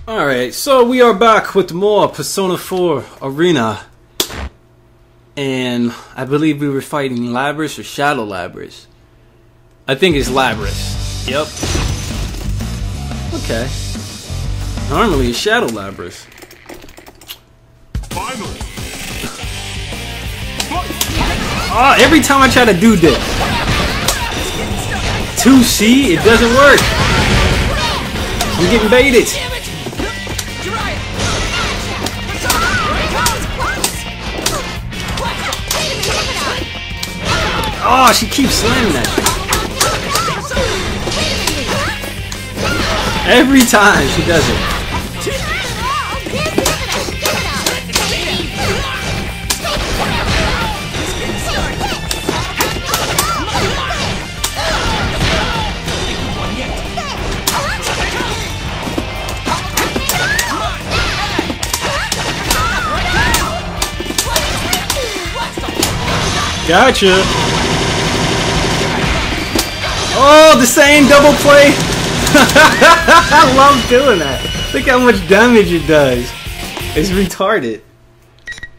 Alright, so we are back with more Persona 4 Arena. And I believe we were fighting Labris or Shadow Labris. I think it's Labris. Yep. Okay. Normally it's Shadow Labris. Finally. Oh, every time I try to do this 2C, it doesn't work. I'm getting baited. Oh, she keeps slamming that shit. Every time she does it. Gotcha. Oh, the same double play. I love doing that. Look how much damage it does. It's retarded.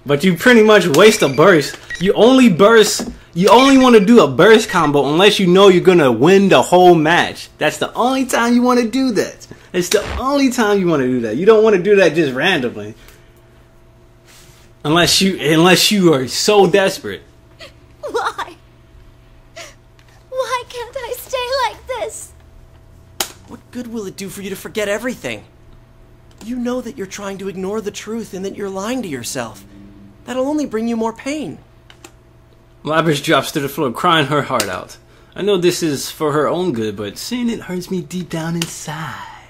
But you pretty much waste a burst. You only want to do a burst combo unless you know you're going to win the whole match. That's the only time you want to do that. It's the only time you want to do that. You don't want to do that just randomly. Unless you are so desperate. Why? Why can't I stay like this? What good will it do for you to forget everything? You know that you're trying to ignore the truth and that you're lying to yourself. That'll only bring you more pain. Labris drops to the floor, crying her heart out. I know this is for her own good, but seeing it hurts me deep down inside.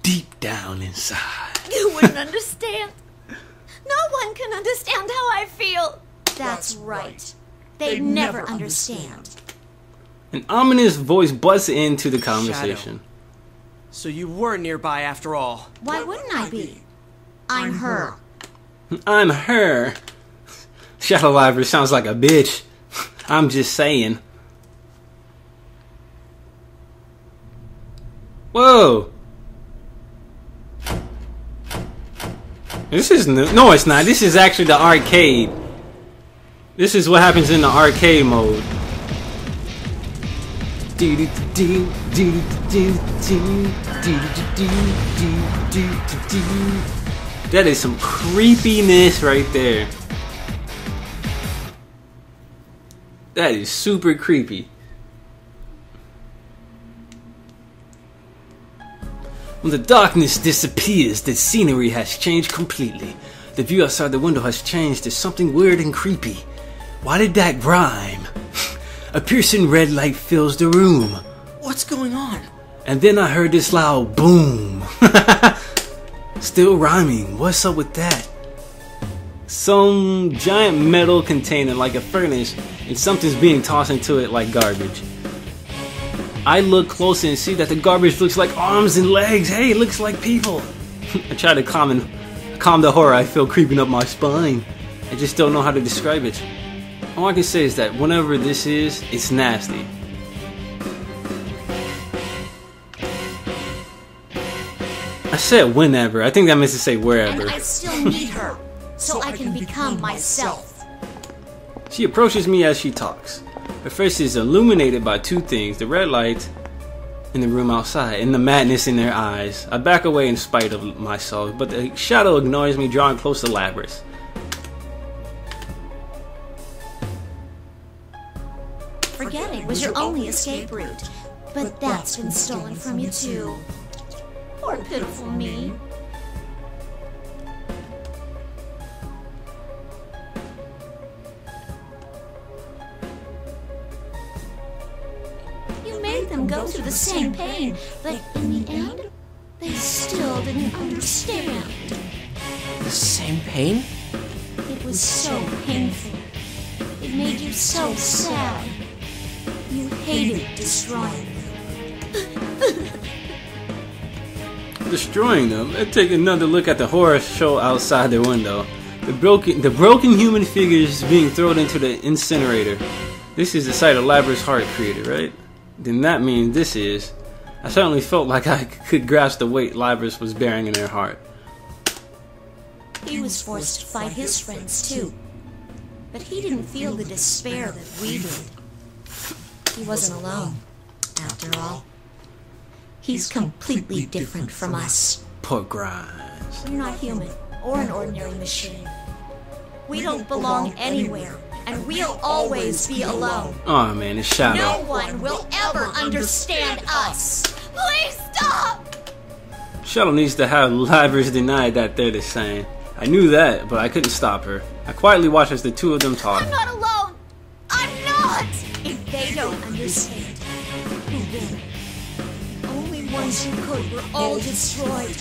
Deep down inside. You wouldn't understand. No one can understand how I feel. That's right. They'd never understand. An ominous voice busts into the conversation. Shadow. So you were nearby after all. Why wouldn't I be? I'm her. I'm her. Shadow Labris sounds like a bitch. I'm just saying. Whoa. This is new. No, it's not. This is actually the arcade. This is what happens in the arcade mode. That is some creepiness right there. That is super creepy. When the darkness disappears, the scenery has changed completely. The view outside the window has changed to something weird and creepy. Why did that rhyme? A piercing red light fills the room. What's going on? And then I heard this loud boom. Still rhyming. What's up with that? Some giant metal container like a furnace, and something's being tossed into it like garbage. I look closer and see that the garbage looks like arms and legs. Hey, it looks like people. I try to calm the horror I feel creeping up my spine. I just don't know how to describe it. All I can say is that whenever this is, it's nasty. I said whenever. I think that meant to say wherever. And I still need her, so I can become myself. She approaches me as she talks. Her face is illuminated by two things, the red light in the room outside and the madness in their eyes. I back away in spite of myself, but the shadow ignores me, drawing close to Labris. Forget it was your only escape route, but that's been stolen from you too. Poor pitiful me. You made them go through the same pain, but in the end, they still didn't understand. The same pain? It was so painful. It made you so sad. You hated destroying them. Destroying them? Let's take another look at the horror show outside their window. The broken human figures being thrown into the incinerator. This is the site of Labris heart created, right? Then that means this is I certainly felt like I could grasp the weight Libris was bearing in her heart. He was forced to fight his friends too. But he didn't feel the despair that we did. He wasn't alone, after all. He's completely different from us. Poor Grimes. We're not human, or an ordinary machine. We don't belong anywhere, and we'll always be alone. Oh man, it's Shadow. No one will ever understand us. Please stop! Shadow needs to have Libris deny that they're the same. I knew that, but I couldn't stop her. I quietly watched as the two of them talked. I'm not alone! I'm not! If they don't understand, who will? Only ones who could were all destroyed.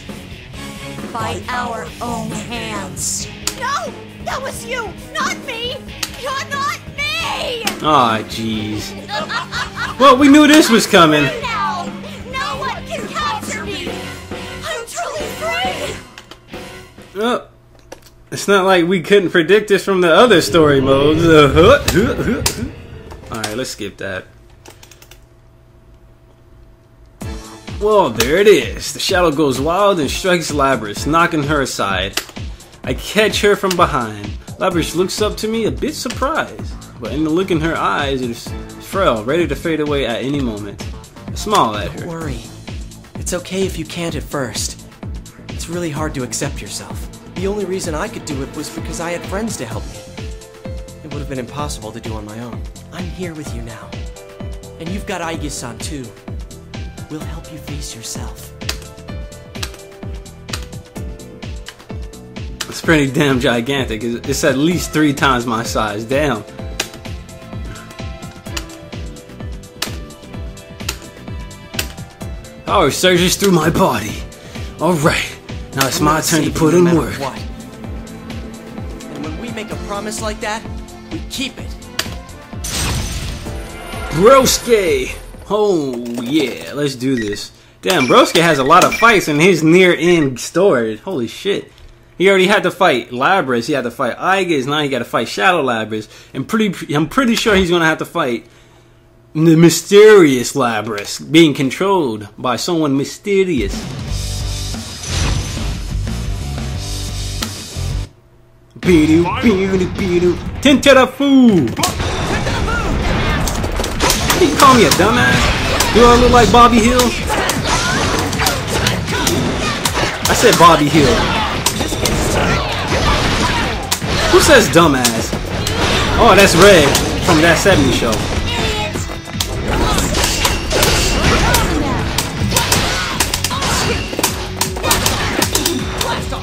By our own hands. No! That was you! Not me! You're not me! Aw, jeez. Well, we knew this was coming. Now! No one can capture me! I'm truly free! Oh, it's not like we couldn't predict this from the other story modes. Alright, let's skip that. Well, there it is. The shadow goes wild and strikes Libris, knocking her aside. I catch her from behind. Libris looks up to me a bit surprised, but in the look in her eyes, it is frail, ready to fade away at any moment. I smile at her. Don't worry. It's okay if you can't at first. It's really hard to accept yourself. The only reason I could do it was because I had friends to help me. It would have been impossible to do on my own. I'm here with you now. And you've got Aige-san too. We'll help you face yourself. It's pretty damn gigantic. It's at least 3 times my size. Damn. Power surges through my body. Alright, now it's my turn to put in work. What? And when we make a promise like that, we keep it. Broske! Oh yeah, let's do this. Damn, Broske has a lot of fights in his near-end story. Holy shit. He already had to fight Libris, he had to fight Aige, now he got to fight Shadow Libris. And I'm pretty sure he's going to have to fight the mysterious Libris, being controlled by someone mysterious. Beedoo, beedoo, beedoo. Tenterafu! You call me a dumbass? Do I look like Bobby Hill? I said Bobby Hill. Who says dumbass? Oh, that's Red from That 70s Show.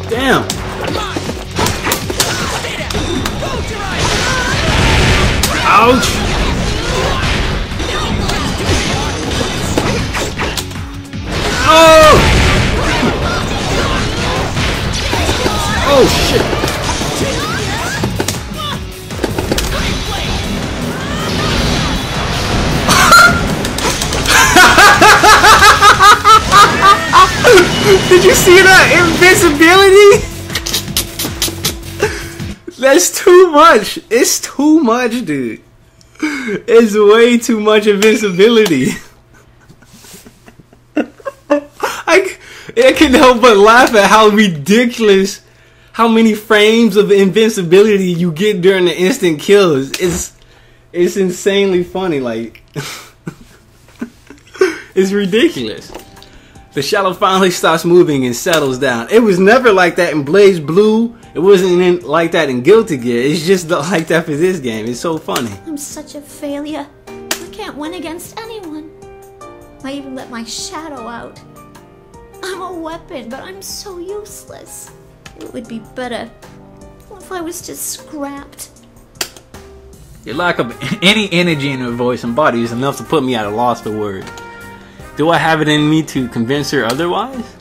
Damn. Ouch. Oh! Oh shit! Did you see that invincibility? That's too much. It's too much, dude. It's way too much invincibility. I can't help but laugh at how ridiculous, how many frames of invincibility you get during the instant kills. It's insanely funny. Like, it's ridiculous. The shadow finally stops moving and settles down. It was never like that in Blaze Blue. It wasn't like that in Guilty Gear. It's just like that for this game. It's so funny. I'm such a failure. I can't win against anyone. I even let my shadow out. I'm a weapon, but I'm so useless. It would be better if I was just scrapped. Your lack of any energy in her voice and body is enough to put me at a loss for words. Do I have it in me to convince her otherwise?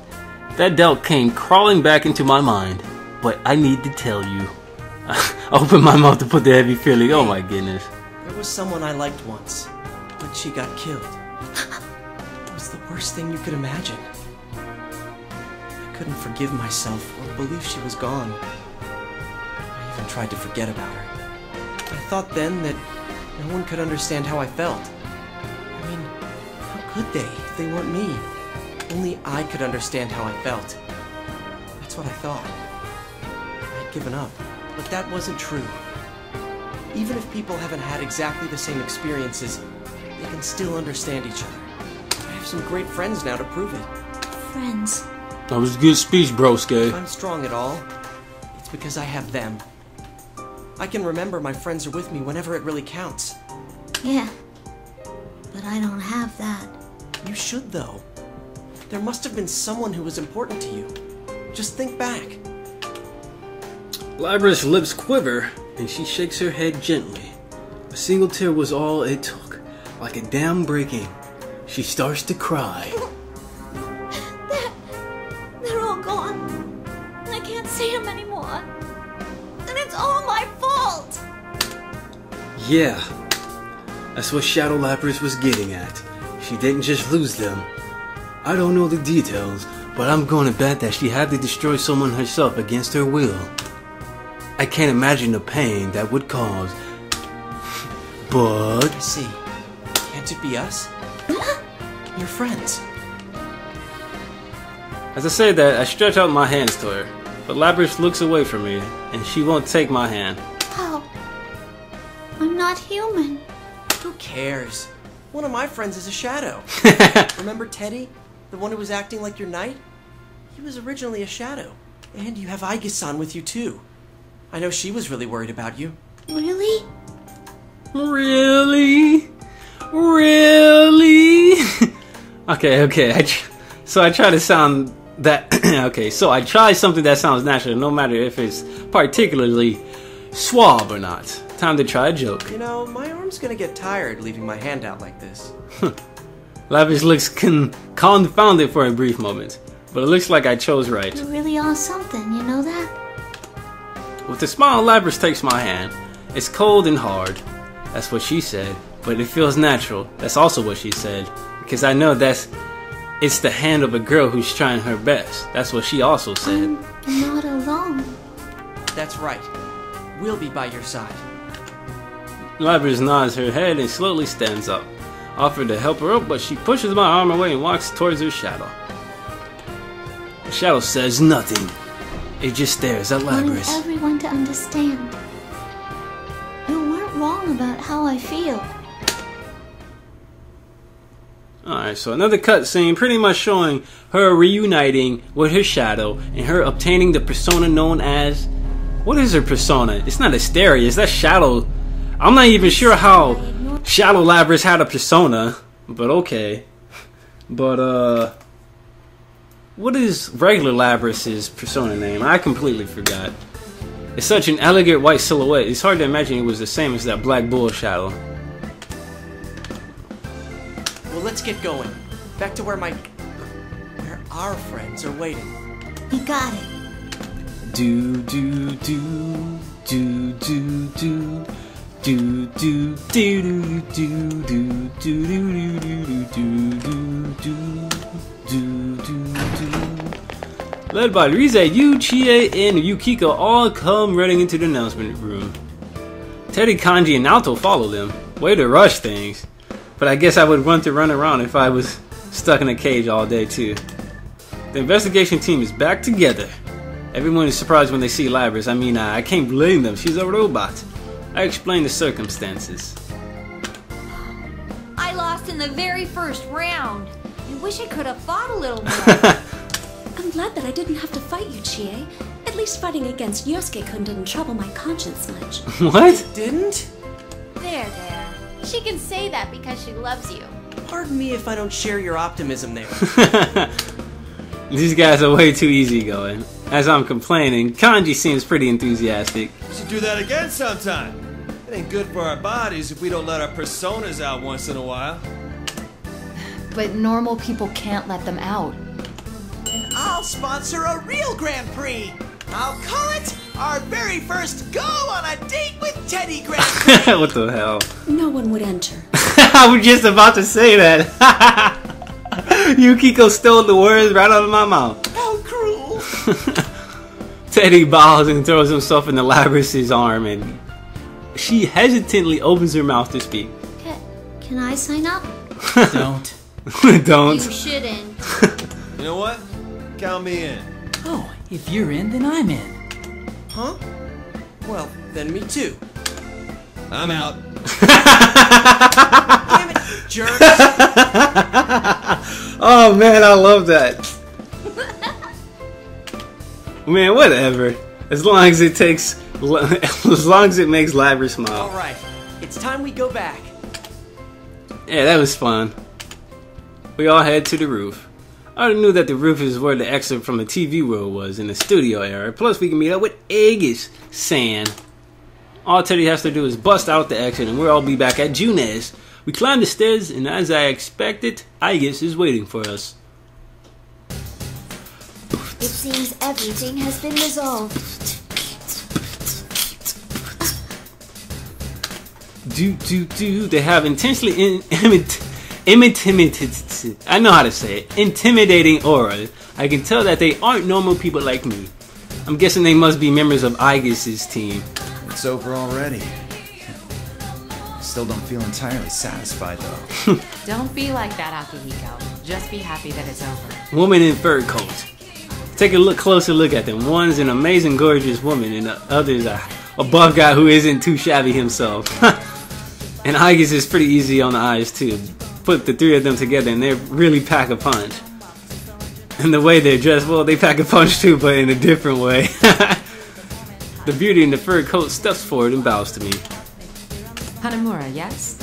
That doubt came crawling back into my mind. But I need to tell you. I opened my mouth to put the heavy feeling. Oh my goodness. There was someone I liked once, but she got killed. It was the worst thing you could imagine. I couldn't forgive myself or believe she was gone. I even tried to forget about her. I thought then that no one could understand how I felt. I mean, how could they if they weren't me? Only I could understand how I felt. That's what I thought. I had given up, but that wasn't true. Even if people haven't had exactly the same experiences, they can still understand each other. I have some great friends now to prove it. Friends. That was a good speech, broske. If I'm strong at all, it's because I have them. I can remember my friends are with me whenever it really counts. Yeah. But I don't have that. You should, though. There must have been someone who was important to you. Just think back. Libra's lips quiver, and she shakes her head gently. A single tear was all it took. Like a dam breaking, she starts to cry. They're all gone. And I can't see them anymore. And it's all my fault. Yeah, that's what Shadow Lapras was getting at. She didn't just lose them. I don't know the details, but I'm going to bet that she had to destroy someone herself against her will. I can't imagine the pain that would cause. But... I see. Can't it be us? Your friends. As I say that, I stretch out my hands to her, but Lapras looks away from me, and she won't take my hand. How? I'm not human. Who cares? One of my friends is a shadow. Remember Teddy? The one who was acting like your knight? He was originally a shadow. And you have Aige-san with you too. I know she was really worried about you. Really? Really? Really? Okay. So I try to sound that... okay, so I try something that sounds natural, no matter if it's particularly suave or not. Time to try a joke. You know, my arm's gonna get tired leaving my hand out like this. Lapras looks confounded for a brief moment, but it looks like I chose right. You really are something, you know that? With a smile, Lapras takes my hand. It's cold and hard. That's what she said, but it feels natural. That's also what she said, because I know it's the hand of a girl who's trying her best. That's what she also said. I'm not alone. That's right. We'll be by your side. Lapras nods her head and slowly stands up. Offered to help her up, but she pushes my arm away and walks towards her shadow. The shadow says nothing. It just stares at Wanting Lapras. everyone to understand. You weren't wrong about how I feel. Alright, so another cutscene pretty much showing her reuniting with her shadow and her obtaining the persona known as... What is her persona? It's not Asteria, it's that shadow... I'm not even sure how Shadow Lapras had a persona, but okay. But, what is regular Labras's persona name? I completely forgot. It's such an elegant white silhouette, it's hard to imagine it was the same as that Black Bull shadow. Well, let's get going. Back to where our friends are waiting. You got it. Do do do do do do. Do do do do do do do do do. Led by Rize, Yu, Chie, and Yukiko all come running into the announcement room. Teddy, Kanji, and Naoto follow them. Way to rush things. But I guess I would want to run around if I was stuck in a cage all day too. The investigation team is back together. Everyone is surprised when they see Lapras. I mean, I can't blame them. She's a robot. I explained the circumstances. I lost in the very first round. I wish I could have fought a little more. I'm glad that I didn't have to fight you, Chie. At least fighting against Yosuke didn't trouble my conscience much. What? Didn't? There. She can say that because she loves you. Pardon me if I don't share your optimism there. These guys are way too easygoing. As I'm complaining, Kanji seems pretty enthusiastic. We should do that again sometime. It ain't good for our bodies if we don't let our personas out once in a while. But normal people can't let them out. And I'll sponsor a real Grand Prix. I'll call it our very first Go on a Date with Teddy Grand Prix. What the hell? No one would enter. I was just about to say that. Yukiko stole the words right out of my mouth. How cruel. Teddy bows and throws himself into Labras's arm, and she hesitantly opens her mouth to speak. Can I sign up? Don't. Don't. You shouldn't. You know what? Count me in. Oh, if you're in, then I'm in. Huh? Well, then me too. I'm out. Damn it, jerks! Oh man, I love that. Man, whatever. As long as it takes, as long as it makes Labra smile. All right, it's time we go back. Yeah, that was fun. We all head to the roof. I already knew that the roof is where the exit from the TV world was in the studio era. Plus, we can meet up with Aegis-san. All Teddy has to do is bust out the exit, and we'll all be back at Junes. We climb the stairs, and as I expected, Aegis is waiting for us. It seems everything has been resolved. They have intentionally I know how to say it. Intimidating aura. I can tell that they aren't normal people like me. I'm guessing they must be members of Aegis' team. It's over already. Still don't feel entirely satisfied though. Don't be like that, Akihiko. Just be happy that it's over. Woman in fur coat. Take a closer look at them. One's an amazing, gorgeous woman, and the other's a buff guy who isn't too shabby himself. And Aegis is pretty easy on the eyes too. Put the three of them together and they really pack a punch. And the way they're dressed, well, they pack a punch too, but in a different way. The beauty in the fur coat steps forward and bows to me. Hanamura, yes?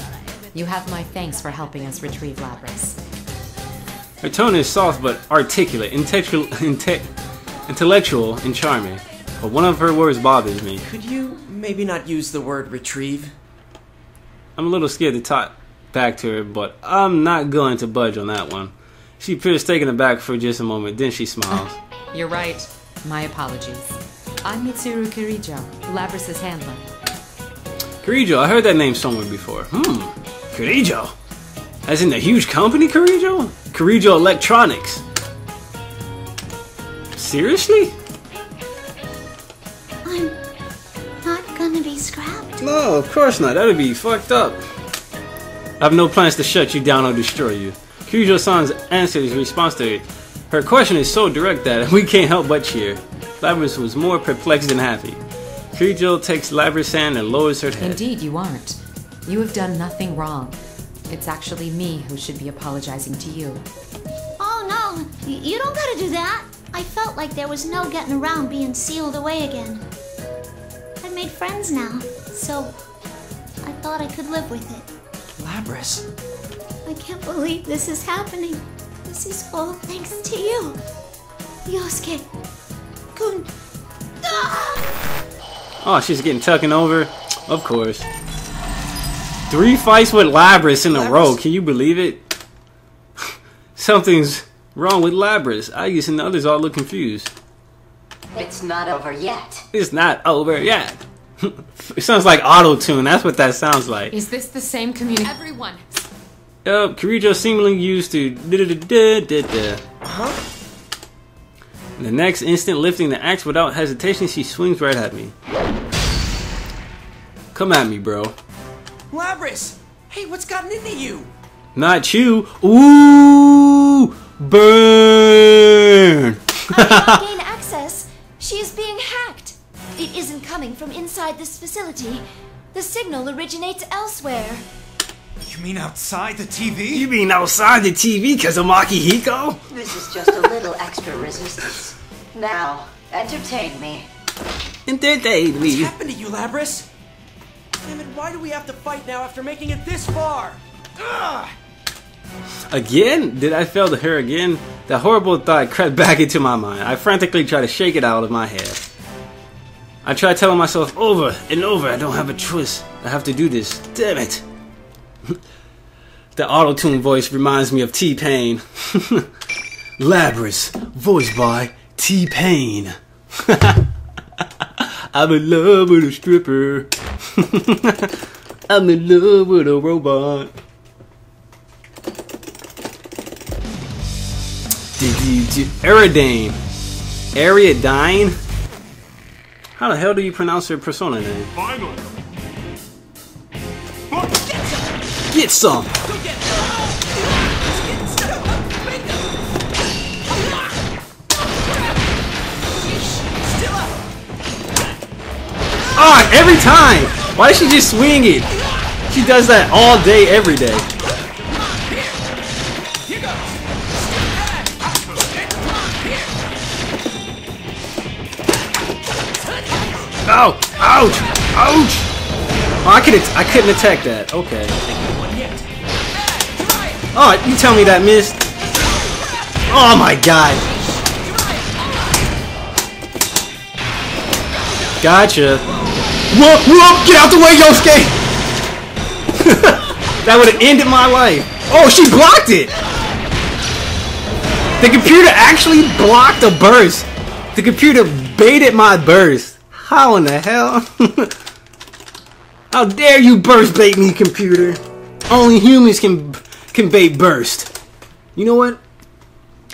You have my thanks for helping us retrieve Labras. Her tone is soft but articulate, intellectual and charming. But one of her words bothers me. Could you maybe not use the word retrieve? I'm a little scared to talk back to her, but I'm not going to budge on that one. She appears taken aback for just a moment, then she smiles. You're right. My apologies. I'm Mitsuru Kirijo, Labras' handler. Kirijo, I heard that name somewhere before. Kirijo? As in the huge company Kirijo? Kirijo Electronics. Seriously? I'm not gonna be scrapped. No, of course not. That'd be fucked up. I have no plans to shut you down or destroy you. Kirijo-san's answer is response to it. Her question is so direct that we can't help but cheer. Labras was more perplexed than happy. Kirijo takes Labras' hand and lowers her head. Indeed, you aren't. You have done nothing wrong. It's actually me who should be apologizing to you. Oh no, you don't gotta do that. I felt like there was no getting around being sealed away again. I've made friends now, so I thought I could live with it. Labras. I can't believe this is happening. This is all thanks to you. Yosuke. Kun. Ah! Oh, she's getting taken over? Of course. 3 fights with Labras in a row. Can you believe it? Something's wrong with Labras. Aegis and the others all look confused. It's not over yet. It's not over yet. It sounds like auto-tune. That's what that sounds like. Is this the same community? Everyone. Yup, Kirijo seemingly used to The next instant, lifting the axe without hesitation, she swings right at me. Come at me, bro. Labras! Hey, what's gotten into you? Not you. Ooh! Burn! I cannot gain access. She is being hacked. It isn't coming from inside this facility. The signal originates elsewhere. You mean outside the TV? You mean outside the TV because of Akihiko? This is just a little extra resistance. Now, entertain me. Entertain me. What's happened to you, Labras? Damn it, why do we have to fight now after making it this far? Ugh! Again? Did I fail to her again? That horrible thought crept back into my mind. I frantically tried to shake it out of my head. I tried telling myself over and over, I don't have a choice. I have to do this. Damn it. The auto-tune voice reminds me of T-Pain. Labras, voiced by T-Pain. I'm in love with a stripper. I'm in love with a robot. Aridane. Ariadine? How the hell do you pronounce her persona name? Finally. Get some! every time. Why does she just swing it? She does that all day, every day. Oh, ouch, ouch. Oh, I couldn't attack that. Okay. Oh, you tell me that missed. Oh my god. Gotcha. Whoop, whoop, get out the way, Yosuke! That would have ended my life. Oh, she blocked it! The computer actually blocked a burst. The computer baited my burst. How in the hell? How dare you burst bait me, computer? Only humans can bait burst. You know what?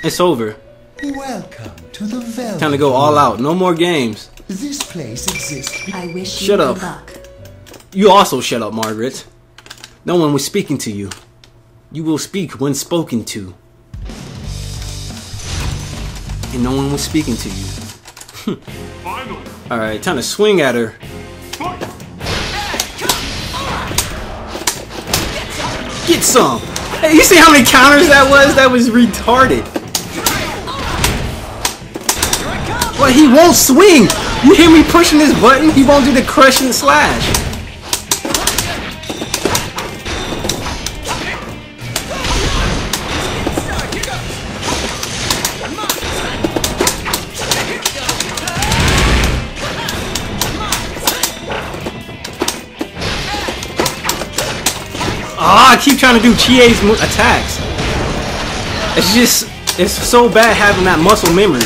It's over. Welcome to the Velvet. Time to go all out. No more games. This place exists. I wish Shut you up. good luck. You also shut up, Margaret. No one was speaking to you. You will speak when spoken to. And no one was speaking to you. Alright, time to swing at her. Get some! Hey, you see how many counters that was? That was retarded. What? He won't swing! You hear me pushing this button? He won't do the crush and slash. Ah, I keep trying to do Chie's attacks. It's so bad having that muscle memory.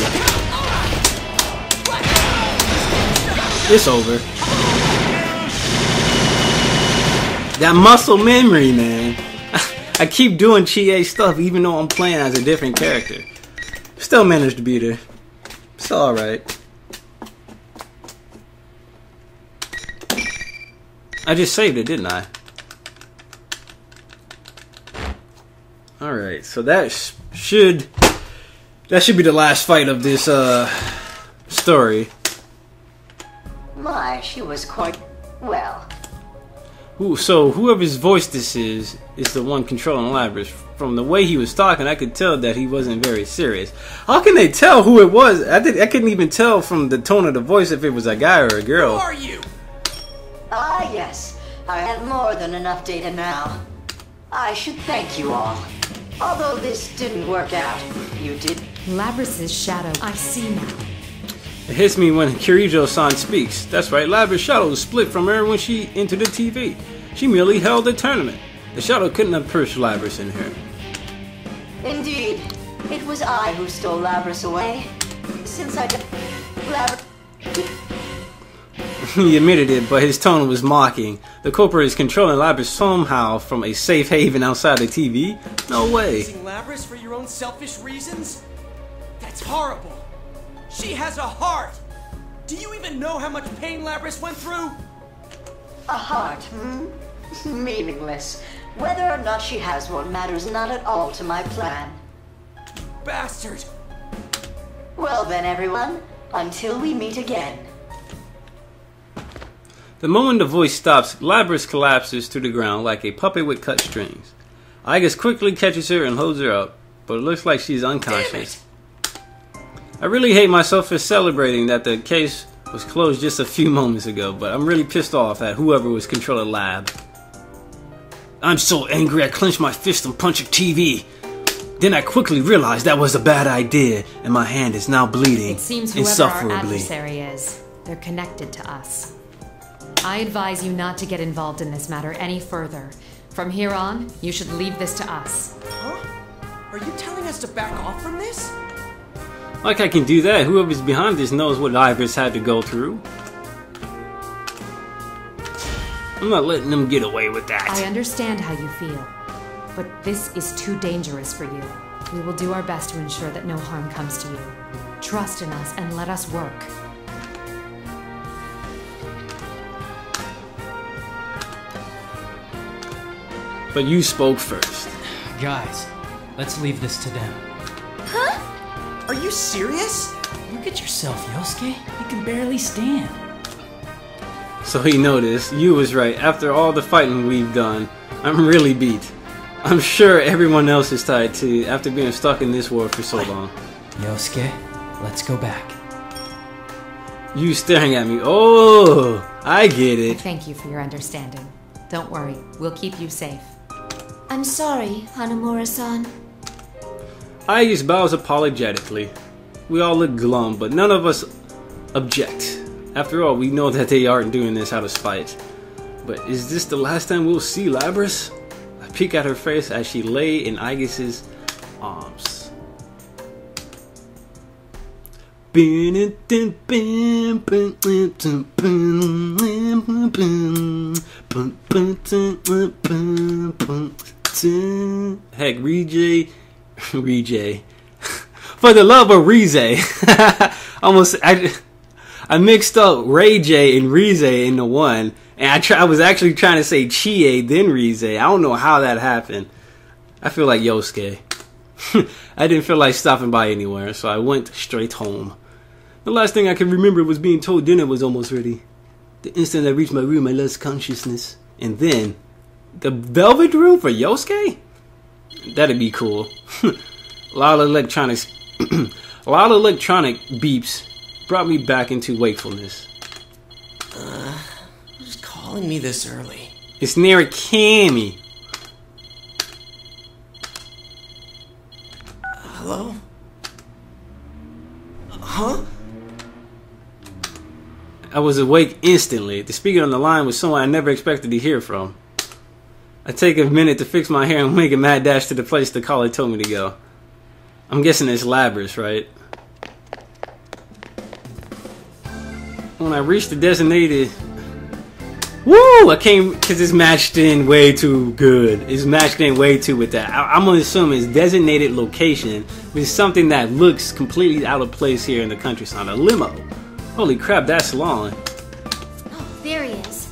It's over. That muscle memory, man. I keep doing Chie stuff even though I'm playing as a different character. Still managed to beat her. It's alright. I just saved it, didn't I? Alright, so that should be the last fight of this story. My, she was quite well. So whoever's voice this is the one controlling Labras. From the way he was talking, I could tell that he wasn't very serious. How can they tell who it was? I couldn't even tell from the tone of the voice if it was a guy or a girl. Who are you? Ah, yes. I have more than enough data now. I should thank you all. Although this didn't work out, you did. Labras's shadow. I see now. It hits me when Kirijo-san speaks. That's right, Labras's shadow was split from her when she entered the TV. She merely held the tournament. The shadow couldn't have pushed Labras in her. Indeed. It was I who stole Labras away. Since I did... Labras... He admitted it, but his tone was mocking. The culprit is controlling Labras somehow from a safe haven outside the TV? No way. Using Labras for your own selfish reasons? That's horrible. She has a heart. Do you even know how much pain Labras went through? A heart, hmm? Meaningless. Whether or not she has one matters not at all to my plan. Bastard! Well then, everyone, until we meet again. The moment the voice stops, Labras collapses to the ground like a puppet with cut strings. Igus quickly catches her and holds her up, but it looks like she's unconscious. I really hate myself for celebrating that the case was closed just a few moments ago, but I'm really pissed off at whoever was controlling Lab. I'm so angry I clenched my fist and punched a TV. Then I quickly realized that was a bad idea, and my hand is now bleeding It seems whoever insufferably. our adversary is, they're connected to us. I advise you not to get involved in this matter any further. From here on, you should leave this to us. Huh? Are you telling us to back off from this? Like I can do that. Whoever's behind this knows what Iris had to go through. I'm not letting them get away with that. I understand how you feel, but this is too dangerous for you. We will do our best to ensure that no harm comes to you. Trust in us and let us work. But you spoke first. Guys, let's leave this to them. Are you serious? Look at yourself, Yosuke. You can barely stand. So he noticed. You was right. After all the fighting we've done, I'm really beat. I'm sure everyone else is tired too, after being stuck in this world for so long. Yosuke, let's go back. You staring at me. Oh, I get it. Thank you for your understanding. Don't worry, we'll keep you safe. I'm sorry, Hanamura-san. Aigis bows apologetically. We all look glum, but none of us object. After all, we know that they aren't doing this out of spite. But is this the last time we'll see Labris? I peek at her face as she lay in Aigis' arms. Heck, Rijay. For the love of Rize. I mixed up Ray J and Rize into one, and I was actually trying to say Chie then Rize. I don't know how that happened. I feel like Yosuke. I didn't feel like stopping by anywhere, so I went straight home. The last thing I could remember was being told dinner was almost ready. The instant I reached my room, I lost consciousness. And then, the velvet room for Yosuke? That'd be cool. A lot of electronic beeps brought me back into wakefulness. Who's calling me this early? It's Narukami. Hello? Huh? I was awake instantly. The speaker on the line was someone I never expected to hear from. I take a minute to fix my hair and make a mad dash to the place the caller told me to go. I'm guessing it's Labris, right? When I reached the designated... Woo! I came because it's matched in way too good. It's matched in way too with that. I'm going to assume it's designated location is something that looks completely out of place here in the countryside. A limo. Holy crap, that's long. Oh, there he is.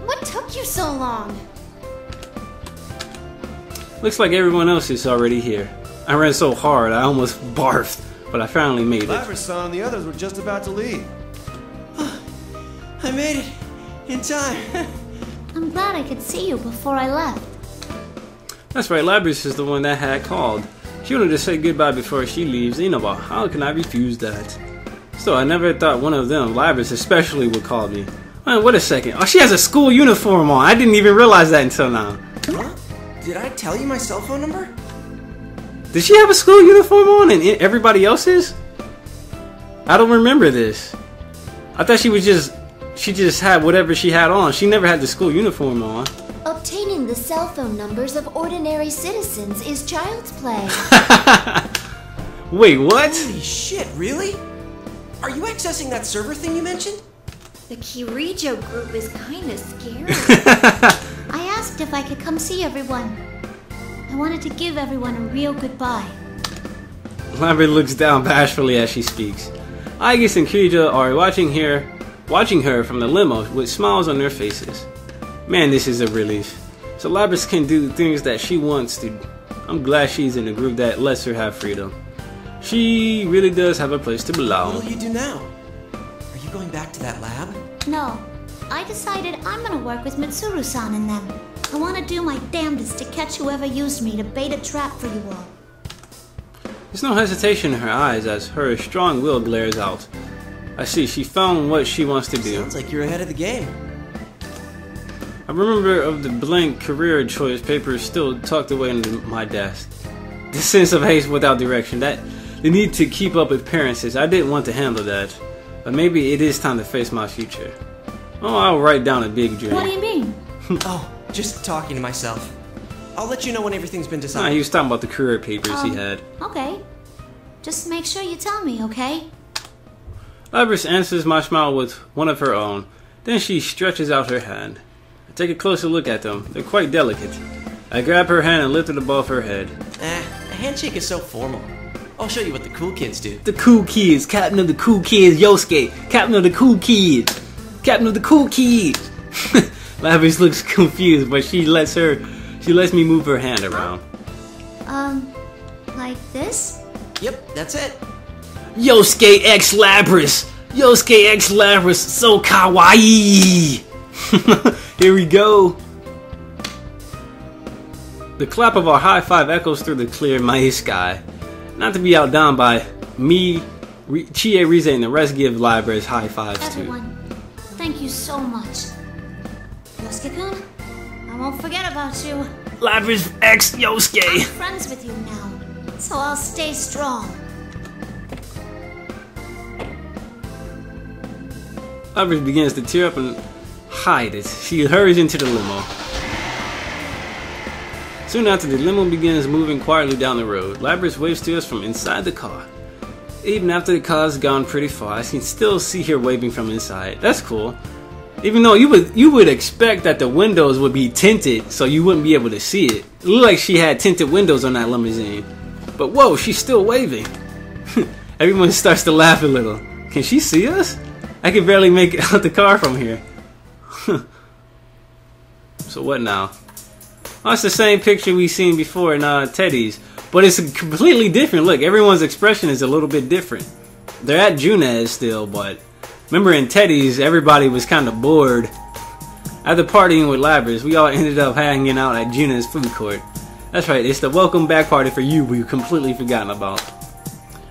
What took you so long? Looks like everyone else is already here. I ran so hard, I almost barfed, but I finally made it. Labris-san and the others were just about to leave. I made it in time. I'm glad I could see you before I left. That's right, Labris is the one that had called. She wanted to say goodbye before she leaves Inaba. How can I refuse that? So I never thought one of them, Labris especially, would call me. Man, wait a second. Oh, she has a school uniform on. I didn't even realize that until now. Huh? Did I tell you my cell phone number? Did she have a school uniform on and everybody else's? I don't remember this. I thought she just had whatever she had on. She never had the school uniform on. Obtaining the cell phone numbers of ordinary citizens is child's play. Wait, what? Holy shit, really? Are you accessing that server thing you mentioned? The Kirijo group is kinda scary. I asked if I could come see everyone. I wanted to give everyone a real goodbye. Lambert looks down bashfully as she speaks. Aigis and Kirijo are watching her from the limo with smiles on their faces. Man, this is a relief. So Labris can do things that she wants to. I'm glad she's in a group that lets her have freedom. She really does have a place to belong. What will you do now? Are you going back to that lab? No. I decided I'm gonna work with Mitsuru-san and them. I want to do my damnedest to catch whoever used me to bait a trap for you all. There's no hesitation in her eyes as her strong will glares out. I see she found what she wants to do. Sounds like you're ahead of the game. I remember of the blank career choice papers still tucked away into my desk. The sense of haste without direction, that the need to keep up appearances, I didn't want to handle that. But maybe it is time to face my future. Oh, I'll write down a big dream. What do you mean? Oh, just talking to myself. I'll let you know when everything's been Nah, decided. he was talking about the career papers he had. Okay. Just make sure you tell me, okay? Labris answers my smile with one of her own. Then she stretches out her hand. I take a closer look at them. They're quite delicate. I grab her hand and lift it above her head. A handshake is so formal. I'll show you what the cool kids do. The cool kids, captain of the cool kids, Yosuke, captain of the cool kids, captain of the cool kids. Labris looks confused, but she lets me move her hand around. Like this? Yep, that's it. Yosuke x Labris! Yosuke x Labris, so kawaii! Here we go. The clap of our high five echoes through the clear May sky. Not to be outdone by me, Chie, Rize, and the rest give Libraries high fives too. Everyone, thank you so much. Yosuke-kun, I won't forget about you. Libraries X Yosuke. I'm friends with you now, so I'll stay strong. Libraries begins to tear up and hide it. She hurries into the limo. Soon after, the limo begins moving quietly down the road. Libraries waves to us from inside the car. Even after the car's gone pretty far, I can still see her waving from inside. That's cool. Even though you would expect that the windows would be tinted so you wouldn't be able to see it. It looked like she had tinted windows on that limousine. But whoa, she's still waving. Everyone starts to laugh a little. Can she see us? I can barely make out the car from here. So what now? Oh, it's the same picture we seen before in Teddy's, but it's completely different. Look, everyone's expression is a little bit different. They're at Junez still, but remember in Teddy's, everybody was kind of bored. After partying with Libraries, we all ended up hanging out at Junez food court. That's right, it's the welcome back party for you we've completely forgotten about.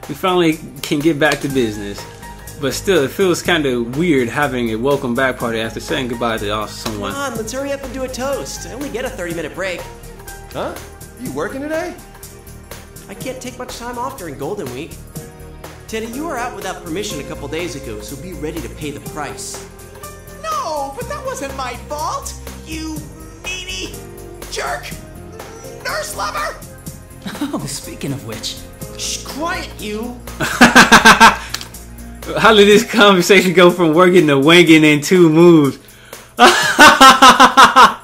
We finally can get back to business. But still, it feels kind of weird having a welcome back party after saying goodbye to someone. Come on, let's hurry up and do a toast. I only get a 30-minute break. Huh? You working today? I can't take much time off during Golden Week. Teddy, you were out without permission a couple days ago, so be ready to pay the price. No, but that wasn't my fault. You meanie jerk nurse lover. Oh, speaking of which. Shh, quiet you. How did this conversation go from working to wanking in 2 moves? I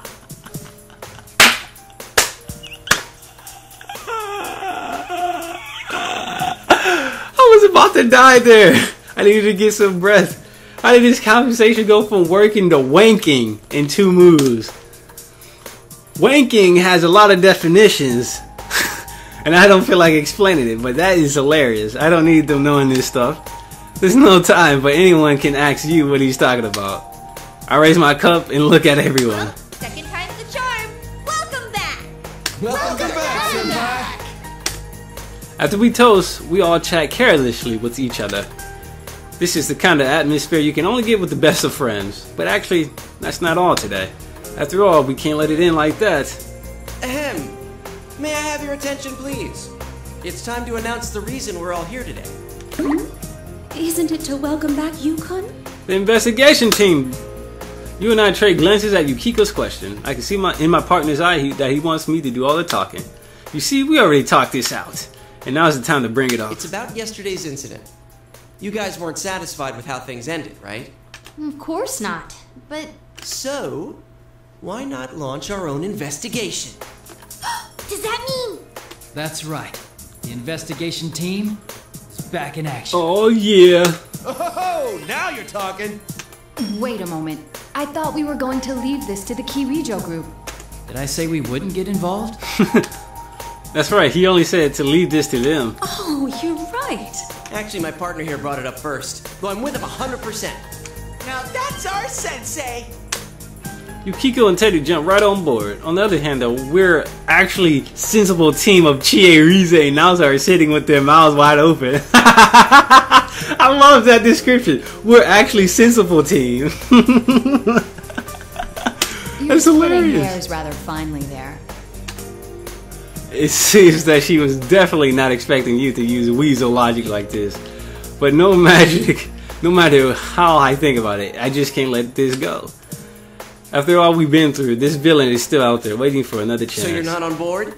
was about to die there. I needed to get some breath. How did this conversation go from working to wanking in 2 moves? Wanking has a lot of definitions. And I don't feel like explaining it, but that is hilarious. I don't need them knowing this stuff. There's no time, but anyone can ask you what he's talking about. I raise my cup and look at everyone. Second time's the charm. Welcome back. Welcome back, Senpai. After we toast, we all chat carelessly with each other. This is the kind of atmosphere you can only get with the best of friends. But actually, that's not all today. After all, we can't let it in like that. Ahem. May I have your attention, please? It's time to announce the reason we're all here today. Isn't it to welcome back Yukon? The investigation team. You and I trade glances at Yukiko's question. I can see in my partner's eye that he wants me to do all the talking. You see, we already talked this out. And now's the time to bring it up. It's about yesterday's incident. You guys weren't satisfied with how things ended, right? Of course not, but... So, why not launch our own investigation? Does that mean... That's right. The investigation team is back in action. Oh, yeah. Oh, now you're talking. Wait a moment. I thought we were going to leave this to the Kirijo group. Did I say we wouldn't get involved? That's right, he only said to leave this to them. Oh, you're right. Actually, my partner here brought it up first, so I'm with him 100%. Now that's our sensei. Yukiko and Teddy jump right on board. On the other hand, though, we're actually sensible team of Chie, Rize, and Naoza are sitting with their mouths wide open. I love that description. We're actually sensible team. You're That's splitting hilarious. hairs rather finely there. It seems that she was definitely not expecting you to use weasel logic like this. But no magic, no matter how I think about it, I just can't let this go. After all we've been through, this villain is still out there waiting for another chance. So you're not on board?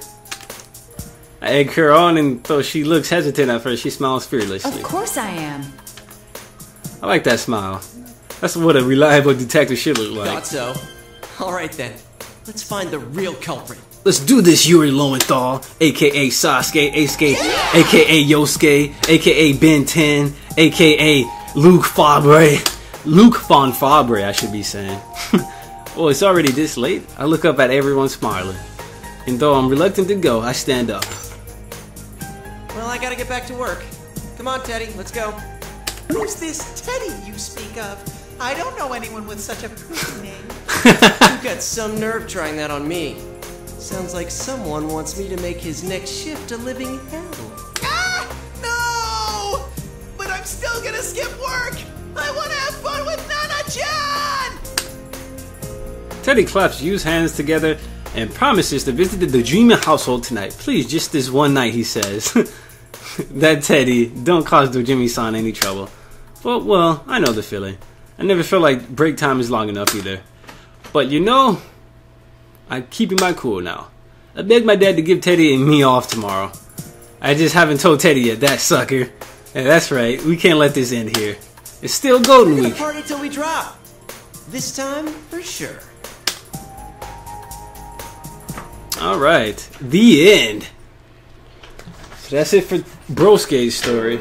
I egg her on, and though she looks hesitant at first, she smiles fearlessly. Of course I am. I like that smile. That's what a reliable detective should look like. Thought so. Alright then, let's find the real culprit. Let's do this, Yuri Lowenthal, aka Sasuke, aka Yosuke, aka Ben 10, aka Luke Fabre. Luke Von Fabre, I should be saying. Oh, it's already this late? I look up at everyone smiling. And though I'm reluctant to go, I stand up. Well, I gotta get back to work. Come on, Teddy, let's go. Who's this Teddy you speak of? I don't know anyone with such a pretty name. You got some nerve trying that on me. Sounds like someone wants me to make his next shift a living hell. Ah! No! But I'm still gonna skip work! I wanna have fun with Nana-chan! Teddy claps Yu's hands together and promises to visit the Dojima household tonight. Please, just this one night, he says. That Teddy, don't cause Dojima-san any trouble. Well, I know the feeling. I never feel like break time is long enough either. But you know, I'm keeping my cool now. I begged my dad to give Teddy and me off tomorrow. I just haven't told Teddy yet, that sucker. Yeah, that's right, we can't let this end here. It's still Golden Week. We're gonna party till we drop. This time, for sure. Alright, the end. So that's it for Brosuke's story.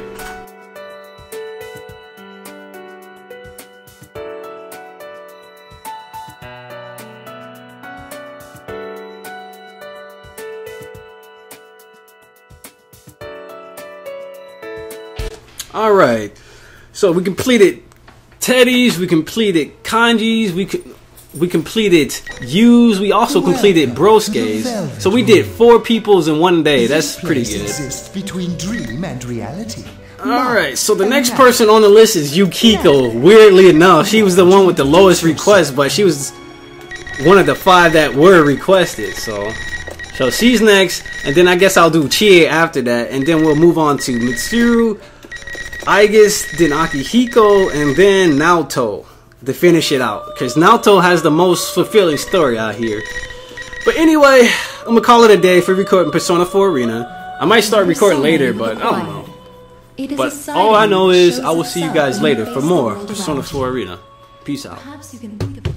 Alright, so we completed Teddy's, we completed Kanji's, we completed Yu's, we also completed Brosuke's. So we did 4 people's in one day. That's pretty good. Exists between dream and reality. Alright, so the next person on the list is Yukiko. Weirdly enough, she was the one with the lowest request, but she was one of the 5 that were requested. So she's next, and then I guess I'll do Chie after that, and then we'll move on to Mitsuru, Aigis, then Akihiko, and then Naoto to finish it out, because Naoto has the most fulfilling story out here. But anyway, I'm gonna call it a day for recording Persona 4 Arena. I might start recording later, but I don't know. But all I know is I will see you guys later for more Persona 4 Arena. Peace out. Perhaps you can think of